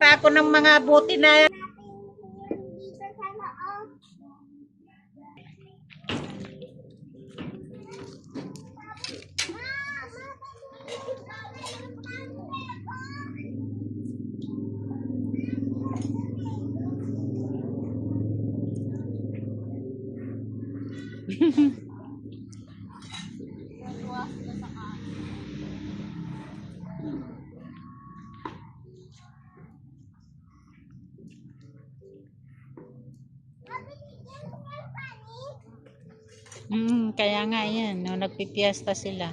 Pa ako ng mga buti na kaya nga yan, no, nagpipiesta sila.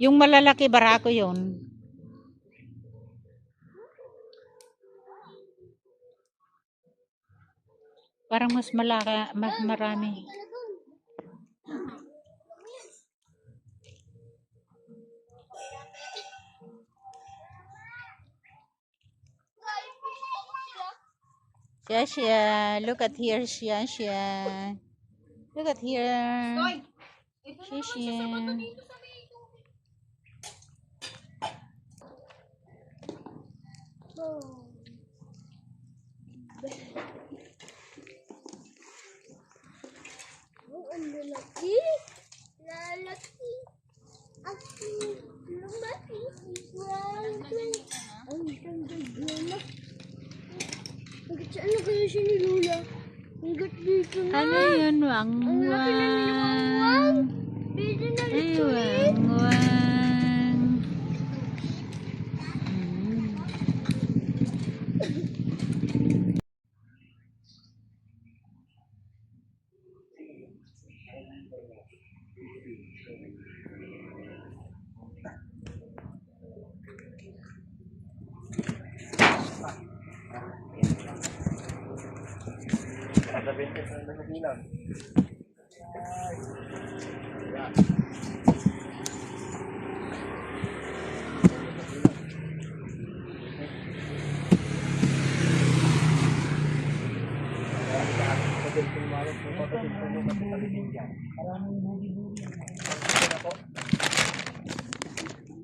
Yung malalaki barako yun. Parang mas malaki, mas marami. Shasha, look at here, Shasha. Look at here. Shasha. Ang lalaki. Lalaki. Ako. Lumaki. Ang tanggal na. Hanggat saan na kaya siya ni Lola? Hanggat dito na. Ano yun, wang Ang laki na ni Wang. Pwede na ito eh. wang.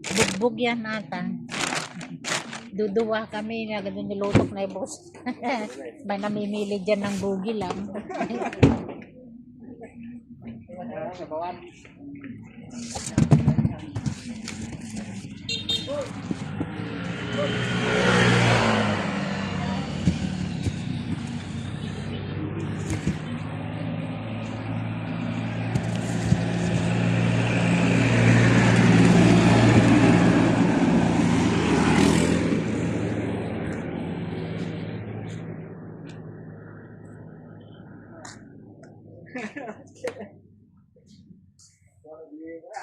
Bugbog yan ata. Duduwa kami na ganun nilutok na yung boss. May namimili dyan ng bugi lang.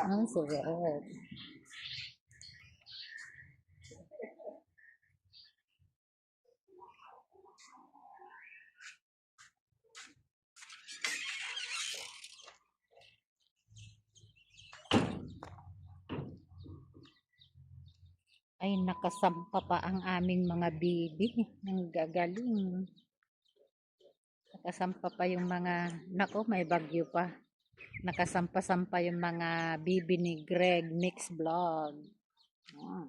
Ang sarap. Ay, nakasampa pa ang aming mga bibi. Ang gagaling. Nakasampa pa yung mga, nako, may bagyo pa. Nakasampa-sampa yung mga bibi ni Greg Mix Vlog. Ah.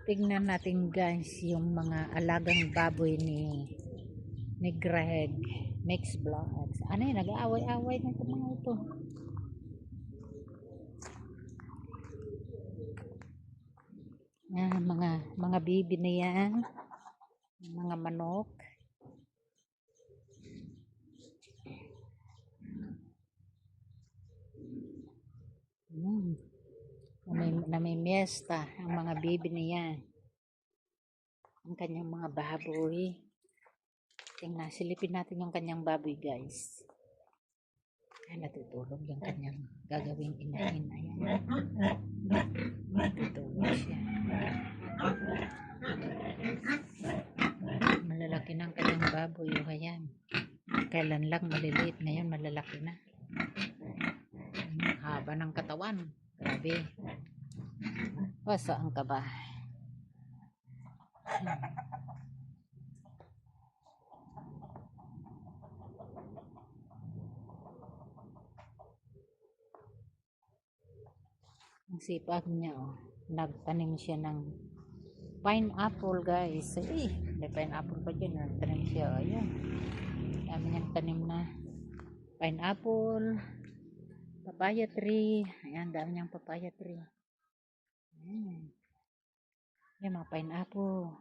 Tingnan natin guys yung mga alagang baboy ni Greg Mix Vlogs. Ano yun, nag-aaway-aaway na itong mga ito. Mga bibi na yan. Mga manok. Namimiesta ang mga bibi niya. Ang kanyang mga baboy. Tingnan, silipin natin yung kanyang baboy guys. Ay, natutulog yung kanyang gagawing inahin. Ayan. Natutulog siya. Malalaki ng kanyang baboy. O ayan. Kailan lang maliliit. Ngayon malalaki na. Haba ng katawan. Grabe. O, saan ka ba? Ang sipag niya, oh. Nagtanim siya ng pineapple, guys. Eh, may pineapple pa dyan. Nagtanim siya. Ayun. Dami niyang tanim na pineapple, papaya tree. Ayan, dami niyang papaya tree. Ayan, mga pineapple.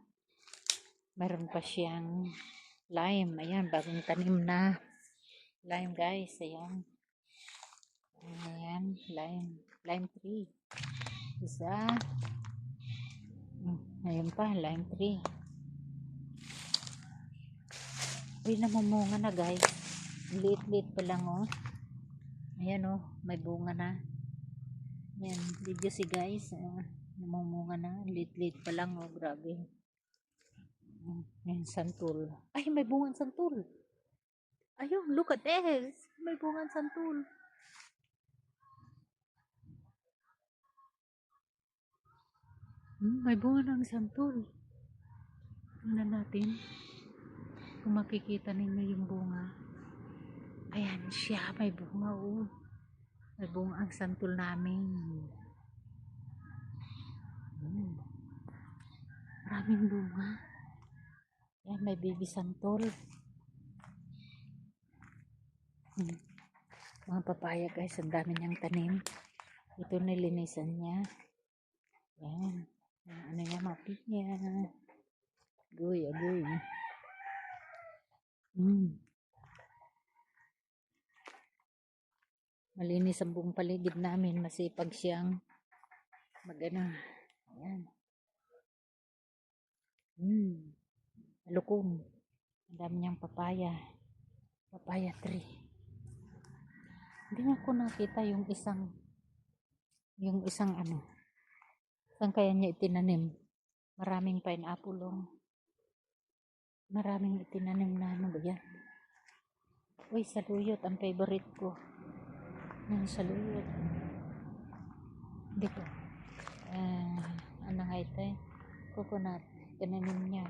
Meron pa siyang lime. Ayan, bagong tanim na lime, guys. Ayan. Ayan, lime tree. Isa. Ayun pa, lime tree. Uy, namumunga na, guys. Liit-liit pa lang, oh. Ayan, oh, may bunga na. Ayan, video si guys. Namumunga na. Liit-liit pa lang, oh, grabe. Ayan, santul. Ay, may bungang santul. Ayun, look at this. May bungang santul. May bunga ng santul. Tingnan natin. Kung makikita ninyo yung bunga. Ayan siya, may bunga, oh. May bunga ang santul namin. Maraming bunga. Ayan, may baby santul. Mga papaya, guys, ang dami niyang tanim. Ito nilinisan niya. Ayan. Ano niya, mapit niya. Agoy. Malinis ang buong paligid namin. Masipag siyang magana. Ayan. Malukong. Ang dami niyang papaya. Papaya tree. Hindi na ko nakita yung isang ano. Saan kaya niya itinanim? Maraming pineapple, oh. Maraming itinanim na ano ba yan? Uy, saluyot. Ang favorite ko. Yung saluyot. Hindi ko. Ano nga ito eh? Coconut. Tinanim niya.